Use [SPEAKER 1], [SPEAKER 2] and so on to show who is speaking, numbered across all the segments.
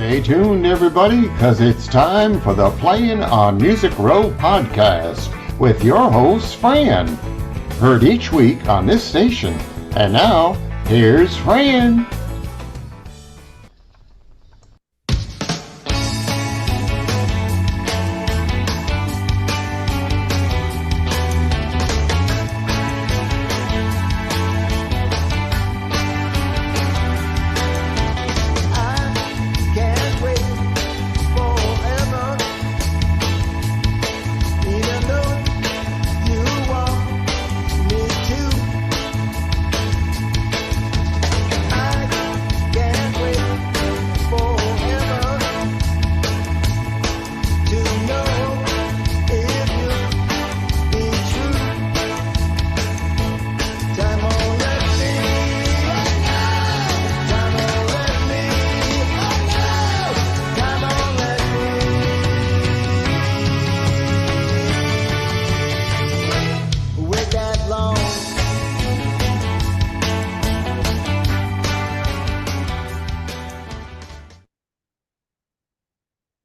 [SPEAKER 1] Stay tuned, everybody, because it's time for the Playin on Music Row podcast with your host, Fran. Heard each week on this station. And now, here's Fran.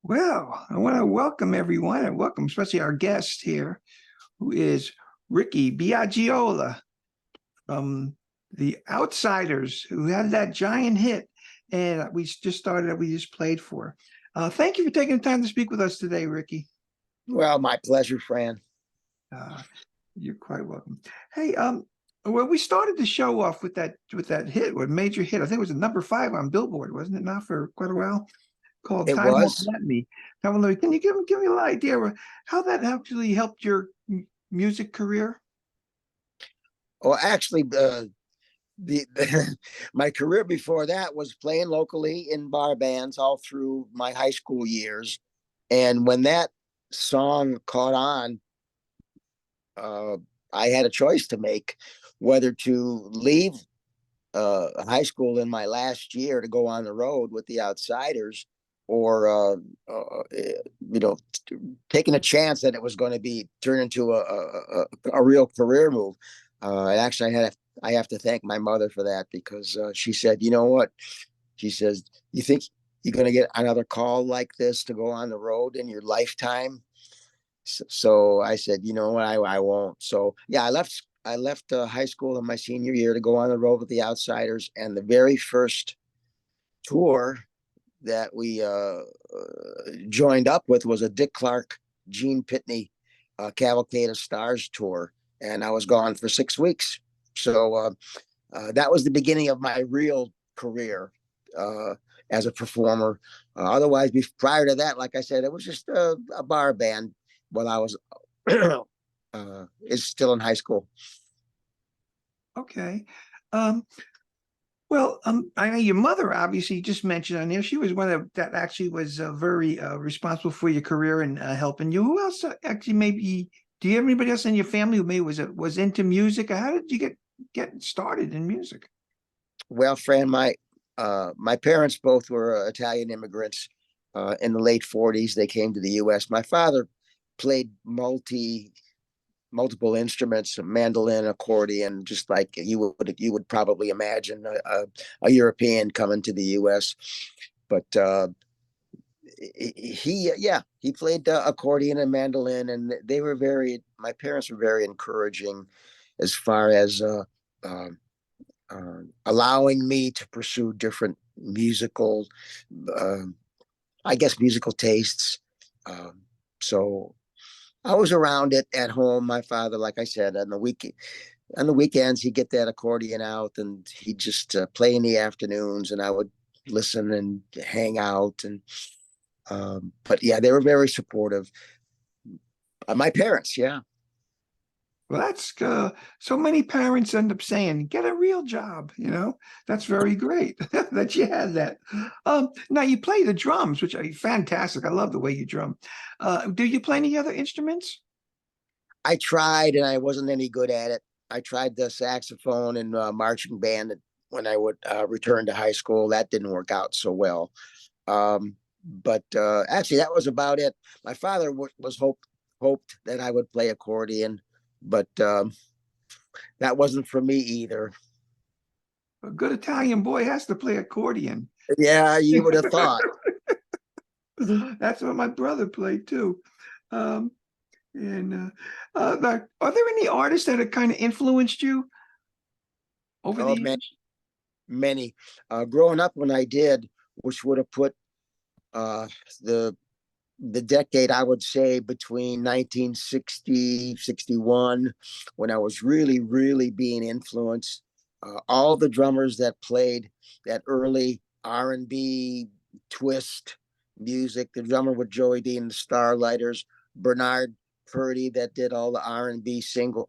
[SPEAKER 2] Well, I want to welcome everyone and welcome especially our guest here, who is Ricky Biagiola from The Outsiders, who had that giant hit. And we just played for. Thank you for taking the time to speak with us today, Ricky.
[SPEAKER 3] Well, my pleasure, Fran.
[SPEAKER 2] You're quite welcome. Hey, well, we started the show off with that hit, with major hit. I think it was a number 5 on Billboard, wasn't it? Not for quite a while. Called
[SPEAKER 3] It
[SPEAKER 2] Time Won't
[SPEAKER 3] was.
[SPEAKER 2] Let Me. Can you give me a little idea of how that actually helped your music career?
[SPEAKER 3] Well, actually, the my career before that was playing locally in bar bands all through my high school years. And when that song caught on, I had a choice to make, whether to leave high school in my last year to go on the road with the Outsiders, or taking a chance that it was going to be turned into a real career move. And actually, I have to thank my mother for that, because she said, you know what? She says, you think you're going to get another call like this to go on the road in your lifetime? So I said, you know what? I won't. So yeah, I left high school in my senior year to go on the road with the Outsiders, and the very first tour that we joined up with was a Dick Clark, Gene Pitney Cavalcade of Stars tour, and I was gone for 6 weeks. So that was the beginning of my real career as a performer. Otherwise, prior to that, like I said, it was just a bar band while I was is still in high school.
[SPEAKER 2] Okay. Well, I know your mother obviously just mentioned on there. She was one that actually was very responsible for your career and helping you. Who else actually maybe? Do you have anybody else in your family who maybe was into music? Or how did you get started in music?
[SPEAKER 3] Well, Fran, my parents both were Italian immigrants in the late 40s. They came to the U.S. My father played multiple instruments, mandolin, accordion, just like you would probably imagine a European coming to the U.S. But he played accordion and mandolin, and my parents were very encouraging as far as allowing me to pursue different musical, musical tastes. So I was around it at home. My father, like I said, on the weekends, he'd get that accordion out and he'd just play in the afternoons, and I would listen and hang out. And but yeah, they were very supportive. My parents, yeah.
[SPEAKER 2] Well, that's so many parents end up saying, "Get a real job." That's very great that you had that. Now you play the drums, which are fantastic. I love the way you drum. Do you play any other instruments?
[SPEAKER 3] I tried, and I wasn't any good at it. I tried the saxophone and marching band when I would return to high school. That didn't work out so well. But actually, that was about it. My father hoped that I would play accordion, but that wasn't for me either.
[SPEAKER 2] A good Italian boy has to play accordion.
[SPEAKER 3] Yeah, you would have thought.
[SPEAKER 2] That's what my brother played too. Um, are there any artists that have kind of influenced you over the
[SPEAKER 3] Oh, many,
[SPEAKER 2] years?
[SPEAKER 3] many. Growing up when I did, which would have put uh, the the decade, I would say, between 1960, 61, when I was really, really being influenced. All the drummers that played that early R&B twist music, the drummer with Joey D and the Starlighters, Bernard Purdy that did all the R&B sessions,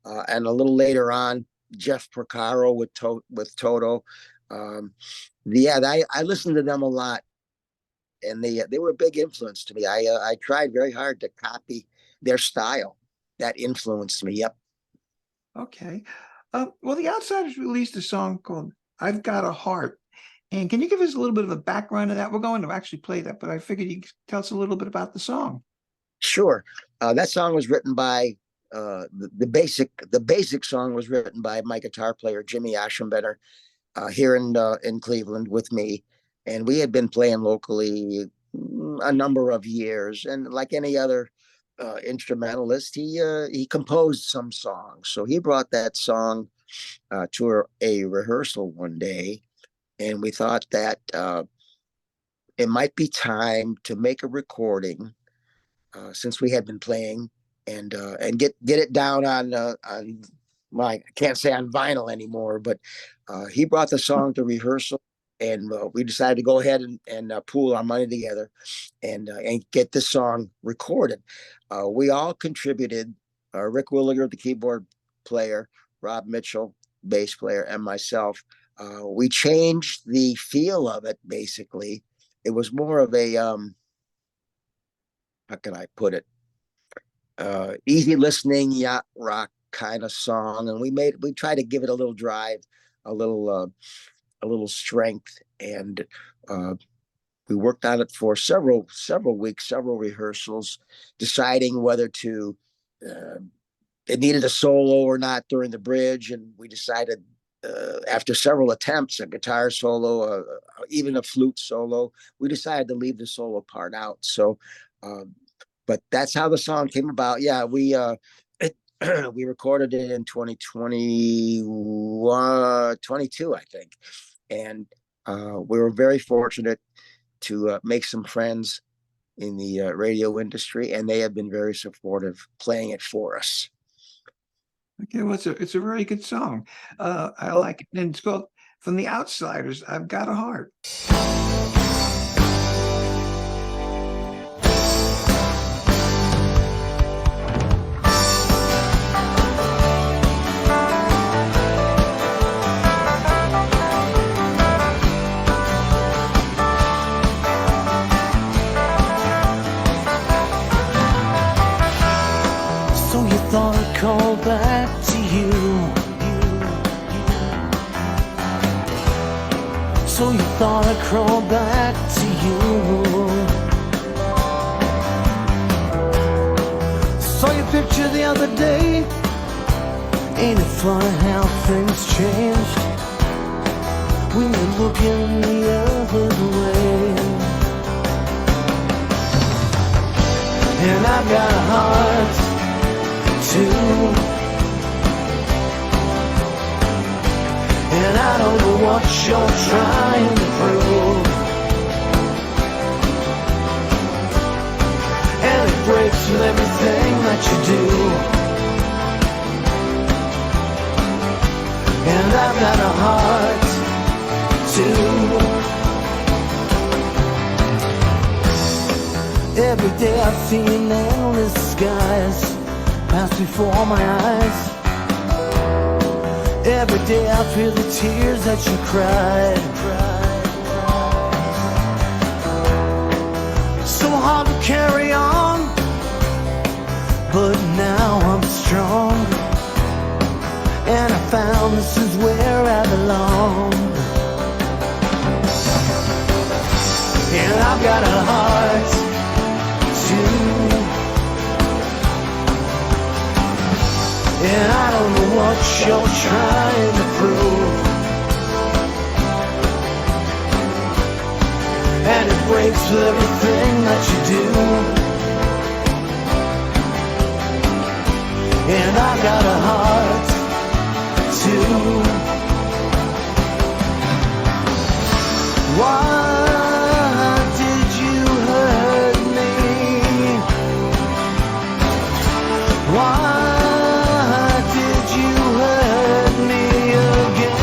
[SPEAKER 3] and a little later on, Jeff Porcaro with Toto. Um, yeah, I listened to them a lot, and they were a big influence to me. I tried very hard to copy their style. That influenced me. Yep.
[SPEAKER 2] Okay. Well, the Outsiders released a song called "I've Got a Heart." And can you give us a little bit of a background of that? We're going to actually play that, but I figured you could tell us a little bit about the song.
[SPEAKER 3] Sure. That song was written by the basic song was written by my guitar player Jimmy Aschenbetter here in Cleveland with me, and we had been playing locally a number of years. And like any other instrumentalist, he composed some songs. So he brought that song to a rehearsal one day, and we thought that it might be time to make a recording since we had been playing, and get it down on well, I can't say on vinyl anymore, but he brought the song to rehearsal, and we decided to go ahead and pool our money together and get this song recorded. We all contributed. Rick Williger, the keyboard player, Rob Mitchell, bass player, and myself. We changed the feel of it. Basically, it was more of a how can I put it? Easy listening yacht rock kind of song, and we tried to give it a little drive, a little strength, and we worked on it for several weeks, several rehearsals, deciding whether to it needed a solo or not during the bridge, and we decided after several attempts, a guitar solo, even a flute solo, we decided to leave the solo part out. So but that's how the song came about. Yeah, we we recorded it in 2021, 22, I think, and we were very fortunate to make some friends in the radio industry, and they have been very supportive, playing it for us.
[SPEAKER 2] Okay, well, it's a very good song. I like it. And it's called "From the Outsiders, I've Got a Heart."
[SPEAKER 4] Thought I'd call back to you. So you thought I'd crawl back to you. Saw your picture the other day. Ain't it funny how things changed when you're looking the other way? And I've got a heart too, and I don't know what you're trying to prove, and it breaks with everything that you do. And I've got a heart too. Every day I see an endless skies pass before my eyes. Every day I feel the tears that you cried. So hard to carry on, but now I'm strong, and I found this is where I belong. And I've got a heart too, and I don't know what you're trying to prove, breaks with everything that you do. And I got a heart too. Why did you hurt me? Why did you hurt me again?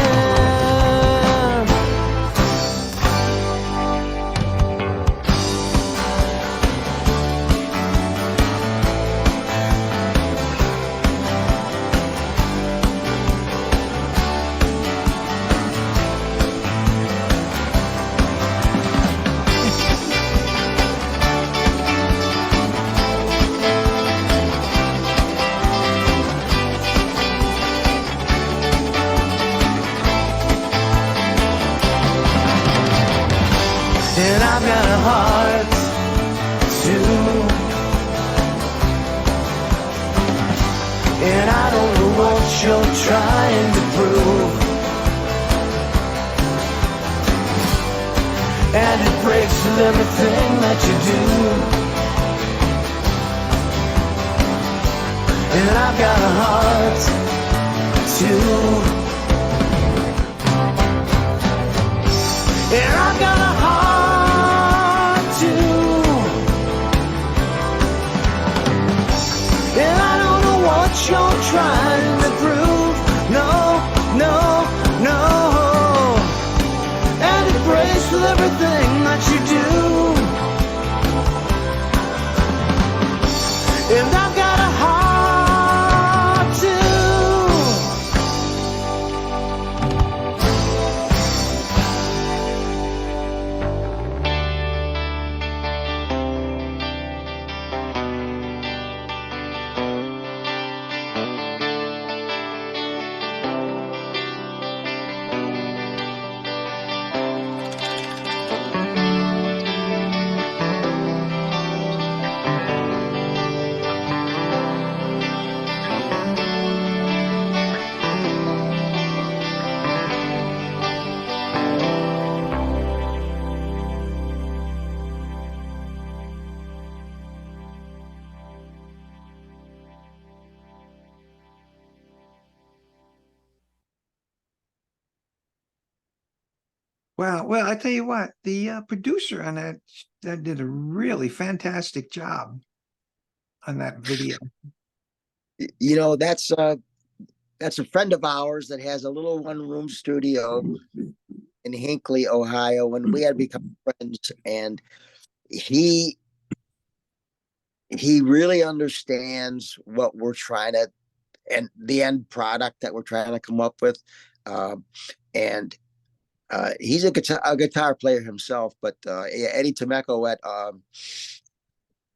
[SPEAKER 4] And I've got a heart too. And I don't know what you're trying to prove. And it breaks with everything that you do. And I've got a heart too. And I've got a heart too. And I don't know what you're trying to prove. No, no, no. And it breaks with everything that you do. And I've got a heart too.
[SPEAKER 2] Wow. Well, I tell you what, the producer on that did a really fantastic job on that video.
[SPEAKER 3] You know, that's a friend of ours that has a little one-room studio in Hinckley, Ohio, and we had become friends. And he really understands what we're trying to, and the end product that we're trying to come up with. And he's a guitar player himself, but Eddie Tomeko at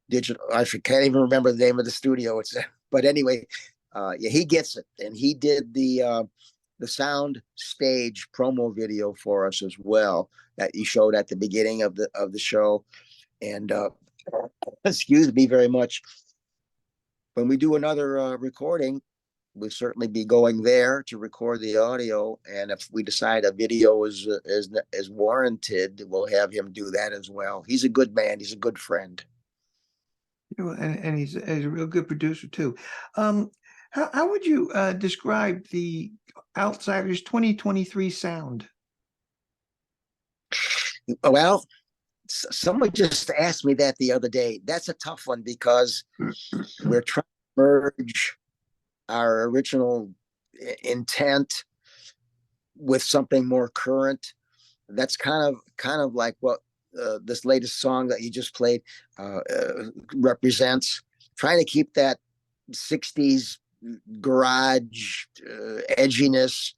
[SPEAKER 3] Digital, I can't even remember the name of the studio. But anyway, yeah, he gets it, and he did the sound stage promo video for us as well that he showed at the beginning of the show. And excuse me very much. When we do another recording, we'll certainly be going there to record the audio. And if we decide a video is warranted, we'll have him do that as well. He's a good man. He's a good friend.
[SPEAKER 2] And he's a real good producer too. How would you describe the Outsiders 2023 sound?
[SPEAKER 3] Well, someone just asked me that the other day. That's a tough one because we're trying to merge our original intent with something more current. That's kind of like what this latest song that you just played represents. Trying to keep that 60s garage edginess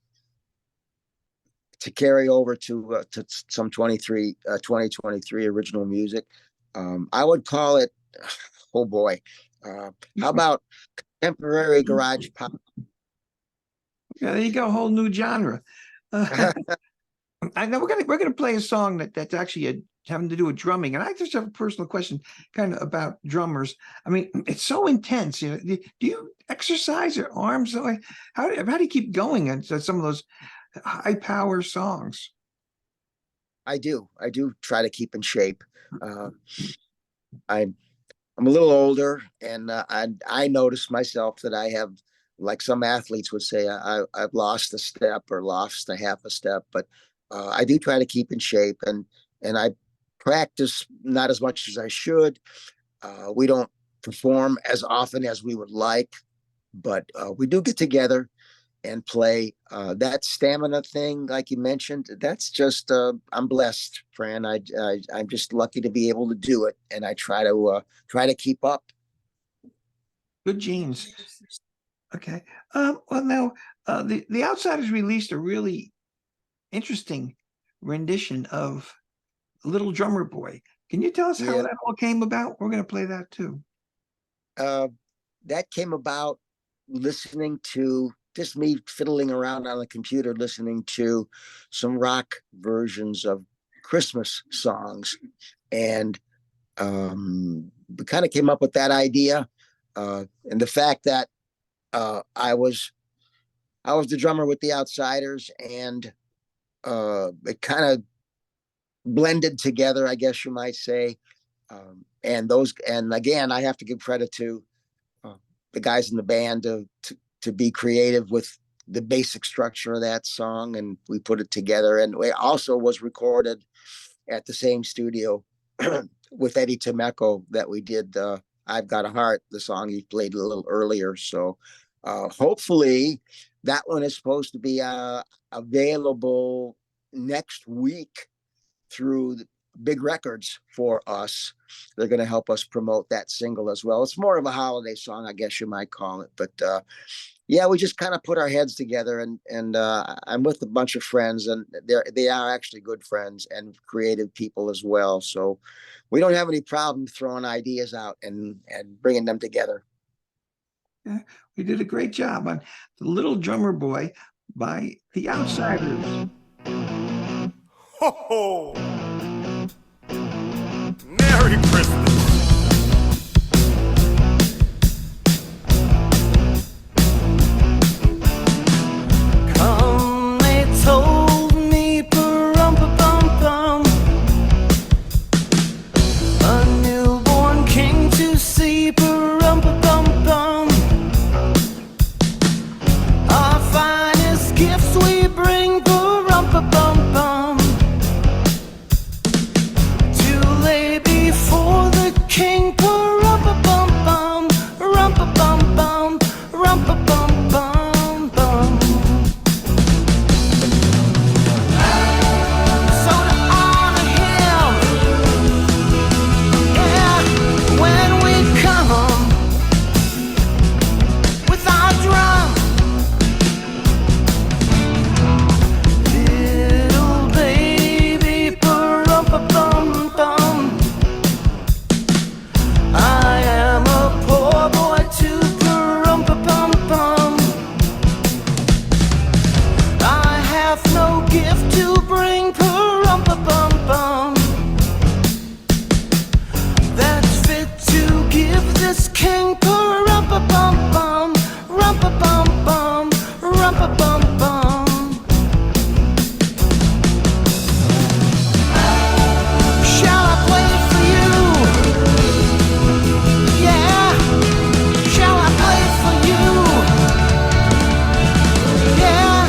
[SPEAKER 3] to carry over to some 2023 original music. I would call it, oh boy, how about contemporary garage pop?
[SPEAKER 2] Yeah, there you go, a whole new genre. I know we're gonna play a song that's actually having to do with drumming, and I just have a personal question, kind of about drummers. I mean, it's so intense. You know, do you exercise your arms? How do you keep going on some of those high power songs?
[SPEAKER 3] I do. I do try to keep in shape. Uh, I'm I'm a little older, and I notice myself that I have, like some athletes would say, I've lost a step or lost a half a step, but I do try to keep in shape, and I practice not as much as I should. We don't perform as often as we would like, but we do get together and play. That stamina thing, like you mentioned, that's just I'm blessed, Fran. I'm just lucky to be able to do it, and I try to keep up.
[SPEAKER 2] Good genes. Okay. Well, now the Outsiders released a really interesting rendition of Little Drummer Boy. Can you tell us how
[SPEAKER 3] Yeah,
[SPEAKER 2] that all came about? We're going to play that too.
[SPEAKER 3] that came about listening to just me fiddling around on the computer, listening to some rock versions of Christmas songs, and we kind of came up with that idea, and the fact that I was the drummer with the Outsiders, and it kind of blended together, I guess you might say. And again, I have to give credit to the guys in the band to be creative with the basic structure of that song, and we put it together. And it also was recorded at the same studio with Eddie Temeko that we did I've Got a Heart, the song he played a little earlier. So hopefully that one is supposed to be available next week through Big Records for us. They're going to help us promote that single as well. It's more of a holiday song, I guess you might call it. But yeah, we just kind of put our heads together, and I'm with a bunch of friends, and they are actually good friends and creative people as well. So we don't have any problem throwing ideas out and bringing them together.
[SPEAKER 2] Yeah, we did a great job on The Little Drummer Boy by the Outsiders.
[SPEAKER 5] Ho ho! Merry Christmas!
[SPEAKER 4] Come, they told me, pa-rum-pa-bum-bum, a newborn king to see, pa-rum-pa-bum-bum. Our finest gifts we bring, pa-rum-pa-bum-bum, to lay before the king, pa-rum-pa-bum-bum, rum-pa-bum-bum, rum-pa-bum-bum-bum. So to honor him, yeah, when we come with our drum, little baby, pa-rum-pa-bum-bum, I am a poor boy too, pa-rum-pa-bum-bum. I have no gift to bring, pa-rum-pa-bum-bum, that's fit to give this king, pa-rum-pa-bum-bum, rum-pa-bum-bum, rum-pa-bum-bum. Shall I play for you? Yeah. Shall I play for you? Yeah.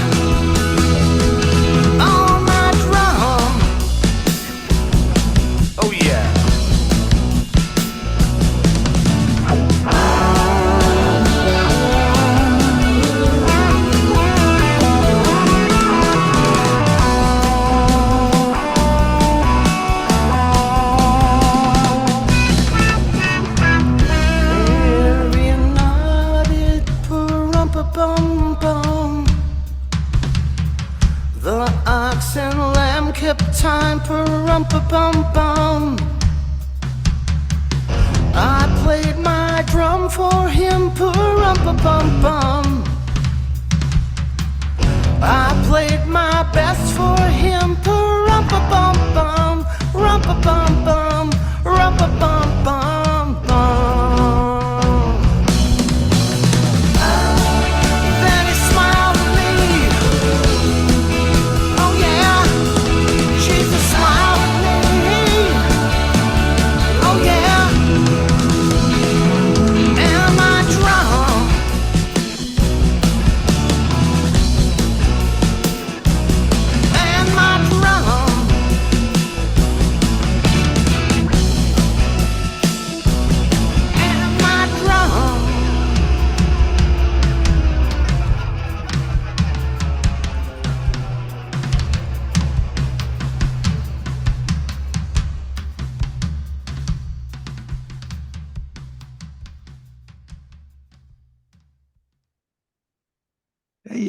[SPEAKER 4] On my drum.
[SPEAKER 5] Oh yeah!
[SPEAKER 4] Mary nodded, pa-rum-pa-bum-bum. The ox and lamb kept time, pa-rum-pa-bum-bum. I played my drum for him, pa-rum-pa-bum-bum. I played my best for him, pa-rum-pa-bum-bum, rum-pa-bum-bum, rum-pa-bum-bum-bum. Then he smiled at me. Oh yeah, Jesus smiled.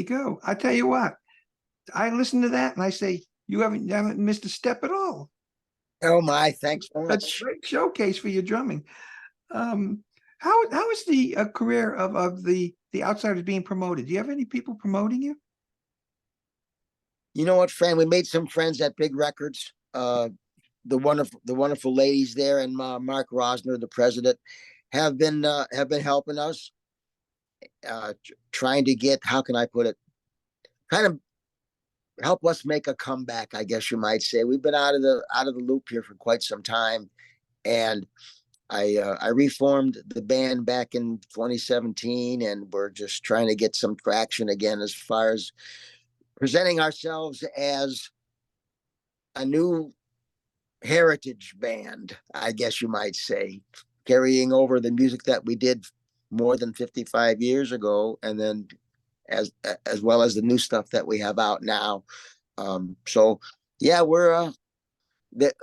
[SPEAKER 2] go. I tell you what, I listen to that and I say, you haven't missed a step at all.
[SPEAKER 3] Oh my, thanks very
[SPEAKER 2] That's a
[SPEAKER 3] much.
[SPEAKER 2] great showcase for your drumming. How is the career of the Outsiders being promoted? Do you have any people promoting you?
[SPEAKER 3] You know what, Fran? We made some friends at Big Records. The wonderful ladies there, and Mark Rosner, the president, have been helping us, trying to get, how can I put it, kind of help us make a comeback, I guess you might say. We've been out of the loop here for quite some time, and I reformed the band back in 2017, and we're just trying to get some traction again as far as presenting ourselves as a new heritage band, I guess you might say, carrying over the music that we did more than 55 years ago, and then as well as the new stuff that we have out now. So yeah, we're the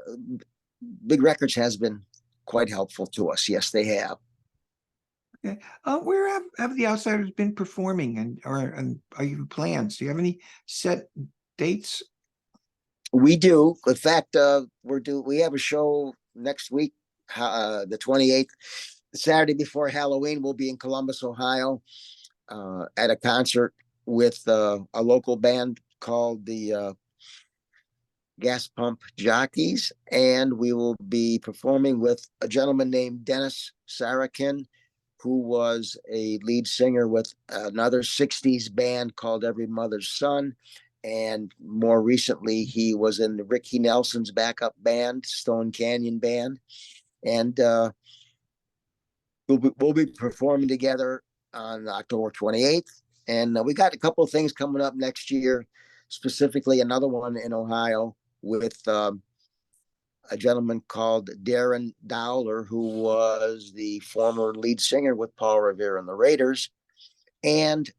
[SPEAKER 3] Big Records has been quite helpful to us. Yes, they have.
[SPEAKER 2] Okay. Where have the Outsiders been performing, and are you plans? Do you have any set dates?
[SPEAKER 3] We do. In fact, we have a show next week, the 28th, Saturday before Halloween. We'll be in Columbus, Ohio, at a concert with a local band called the Gas Pump Jockeys, and we will be performing with a gentleman named Dennis Sarakin, who was a lead singer with another 60s band called Every Mother's Son. And more recently, he was in the Ricky Nelson's backup band, Stone Canyon Band. And we'll be performing together on October 28th. And we got a couple of things coming up next year, specifically another one in Ohio with a gentleman called Darren Dowler, who was the former lead singer with Paul Revere and the Raiders, and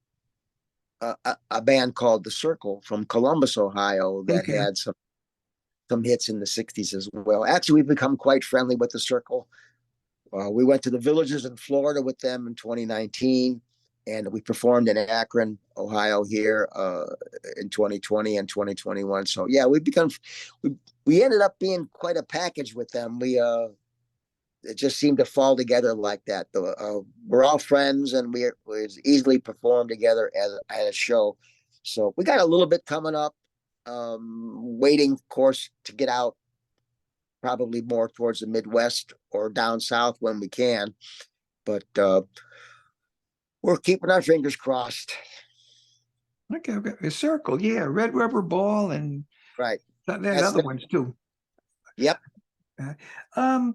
[SPEAKER 3] a band called The Circle from Columbus, Ohio, that had some hits in the 60s as well. Actually, we've become quite friendly with The Circle. We went to the Villages in Florida with them in 2019, and we performed in Akron, Ohio here in 2020 and 2021. So yeah, we ended up being quite a package with them. It just seemed to fall together like that. We're all friends, and we easily perform together at a show. So we got a little bit coming up, waiting, of course, to get out probably more towards the Midwest or down south when we can. But we're keeping our fingers crossed.
[SPEAKER 2] Okay. A Circle, yeah, Red Rubber Ball, and
[SPEAKER 3] Right.
[SPEAKER 2] there's other ones too.
[SPEAKER 3] Yep.
[SPEAKER 2] How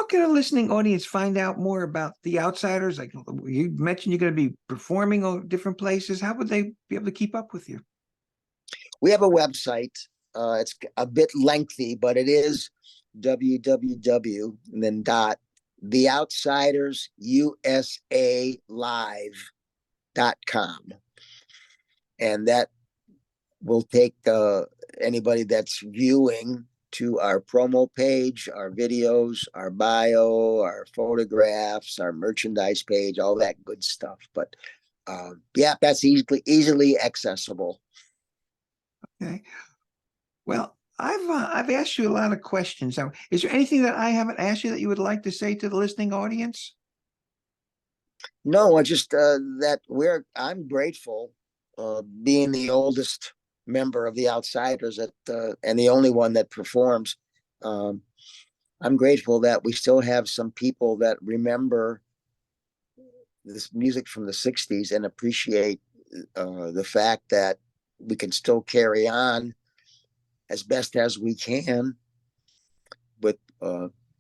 [SPEAKER 2] can a listening audience find out more about the Outsiders? Like you mentioned, you're going to be performing on different places. How would they be able to keep up with you?
[SPEAKER 3] We have a website. It's a bit lengthy, but it is www and then theoutsidersusalive.com. And that will take anybody that's viewing to our promo page, our videos, our bio, our photographs, our merchandise page, all that good stuff. But yeah, that's easily accessible.
[SPEAKER 2] Okay. Well, I've asked you a lot of questions. Now, is there anything that I haven't asked you that you would like to say to the listening audience?
[SPEAKER 3] No, I just I'm grateful, being the oldest member of the Outsiders and the only one that performs. I'm grateful that we still have some people that remember this music from the 60s and appreciate the fact that we can still carry on as best as we can, with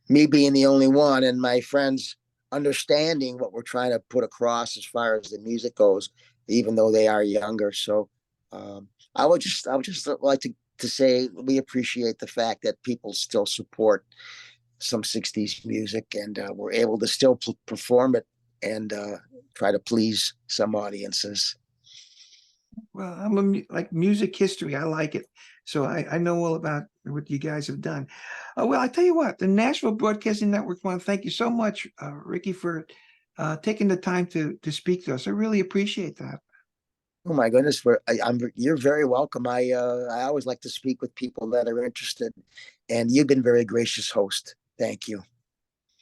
[SPEAKER 3] me being the only one and my friends understanding what we're trying to put across as far as the music goes, even though they are younger. So I would just like to say we appreciate the fact that people still support some 60s music, and we're able to still perform it and try to please some audiences.
[SPEAKER 2] Well, I'm like music history. I like it. So I know all about what you guys have done. Well, I tell you what, the Nashville Broadcasting Network want to thank you so much, Ricky, for taking the time to speak to us. I really appreciate that.
[SPEAKER 3] Oh my goodness, you're very welcome. I always like to speak with people that are interested, and you've been very gracious host. Thank you.